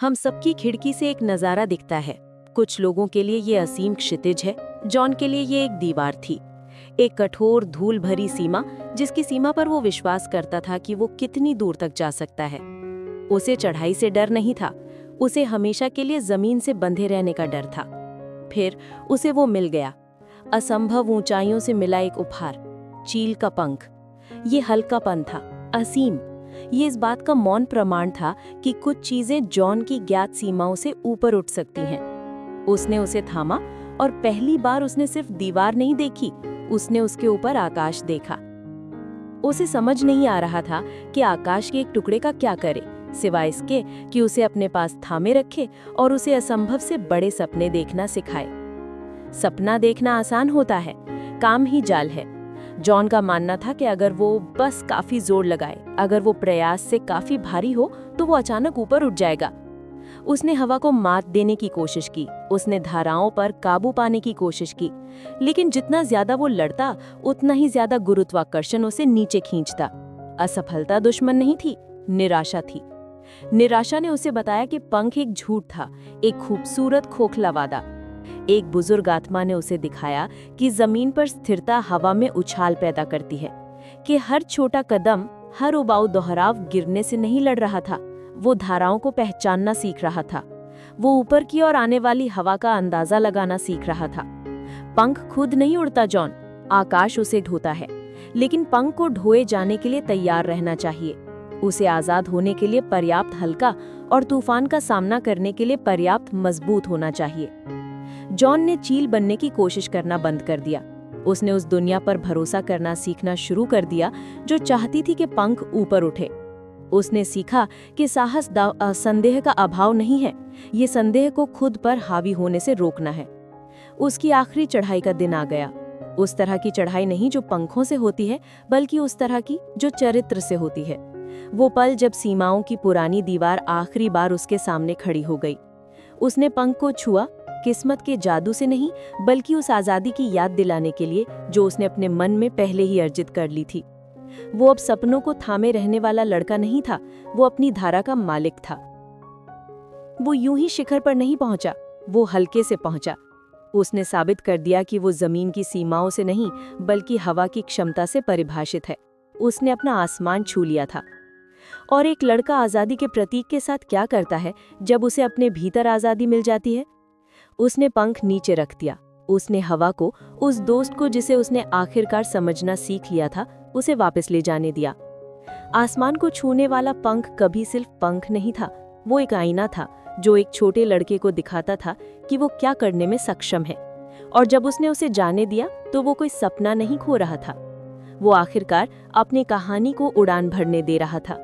हम सबकी खिड़की से एक नज़ारा दिखता है। कुछ लोगों के लिए ये असीम क्षितिज है, जॉन के लिए ये एक दीवार थी, एक कठोर धूल भरी सीमा, जिसकी सीमा पर वो विश्वास करता था कि वो कितनी दूर तक जा सकता है। उसे चढ़ाई से डर नहीं था, उसे हमेशा के लिए जमीन से बंधे रहने का डर था। फिर उसे वो मिल गया, असंभव ऊंचाइयों से मिला एक उपहार, चील का पंख। ये हल्कापन था, असीम। ये इस बात का मौन प्रमाण था कि कुछ चीजें जॉन की ज्ञात सीमाओं से ऊपर उठ सकती हैं। उसने उसे थामा और पहली बार उसने सिर्फ दीवार नहीं देखी, उसने उसके ऊपर आकाश देखा। उसे समझ नहीं आ रहा था कि आकाश के एक टुकड़े का क्या करे, सिवाय इसके कि उसे अपने पास थामे रखे और उसे असंभव से बड़े सपने देखना सिखाए। सपना देखना आसान होता है, काम ही जाल है। जॉन का मानना था कि अगर वो बस काफी जोर लगाए, अगर वो प्रयास से काफी भारी हो, तो वो अचानक ऊपर उठ जाएगा। उसने हवा को मात देने की कोशिश की, उसने धाराओं पर काबू पाने की कोशिश की, लेकिन जितना ज्यादा वो लड़ता, उतना ही ज्यादा गुरुत्वाकर्षण उसे नीचे खींचता। असफलता दुश्मन नहीं थी, निराशा थी। निराशा ने उसे बताया कि पंख एक झूठ था, एक खूबसूरत खोखला वादा। एक बुजुर्ग आत्मा ने उसे दिखाया कि जमीन पर स्थिरता हवा में उछाल पैदा करती है, कि हर छोटा कदम, हर उबाऊ दोहराव गिरने से नहीं लड़ रहा था, वो धाराओं को पहचानना सीख रहा था। वो ऊपर की ओर आने वाली हवा का अंदाजा लगाना सीख रहा था। पंख खुद नहीं उड़ता जॉन, आकाश उसे ढोता है, लेकिन पंख को ढोए जाने के लिए तैयार रहना चाहिए। उसे आजाद होने के लिए पर्याप्त हल्का और तूफान का सामना करने के लिए पर्याप्त मजबूत होना चाहिए। जॉन ने चील बनने की कोशिश करना बंद कर दिया। उसने उस दुनिया पर भरोसा करना सीखना शुरू कर दिया जो चाहती थी कि पंख ऊपर उठे। उसने सीखा कि साहस संदेह का अभाव नहीं है, ये संदेह को खुद पर हावी होने से रोकना है। उसकी आखिरी चढ़ाई का दिन आ गया। उस तरह की चढ़ाई नहीं जो पंखों से होती है, बल्कि उस तरह की जो चरित्र से होती है। वो पल जब सीमाओं की पुरानी दीवार आखिरी बार उसके सामने खड़ी हो गई। उसने पंख को छुआ, किस्मत के जादू से नहीं, बल्कि उस आजादी की याद दिलाने के लिए जो उसने अपने मन में पहले ही अर्जित कर ली थी। वो अब सपनों को थामे रहने वाला लड़का नहीं था, वो अपनी धारा का मालिक था। वो यूं ही शिखर पर नहीं पहुंचा, वो हल्के से पहुंचा। उसने साबित कर दिया कि वो जमीन की सीमाओं से नहीं, बल्कि हवा की क्षमता से परिभाषित है। उसने अपना आसमान छू लिया था। और एक लड़का आजादी के प्रतीक के साथ क्या करता है जब उसे अपने भीतर आजादी मिल जाती है? उसने पंख नीचे रख दिया। उसने हवा को, उस दोस्त को जिसे उसने आखिरकार समझना सीख लिया था, उसे वापस ले जाने दिया। आसमान को छूने वाला पंख कभी सिर्फ पंख नहीं था, वो एक आईना था जो एक छोटे लड़के को दिखाता था कि वो क्या करने में सक्षम है। और जब उसने उसे जाने दिया तो वो कोई सपना नहीं खो रहा था, वो आखिरकार अपनी कहानी को उड़ान भरने दे रहा था।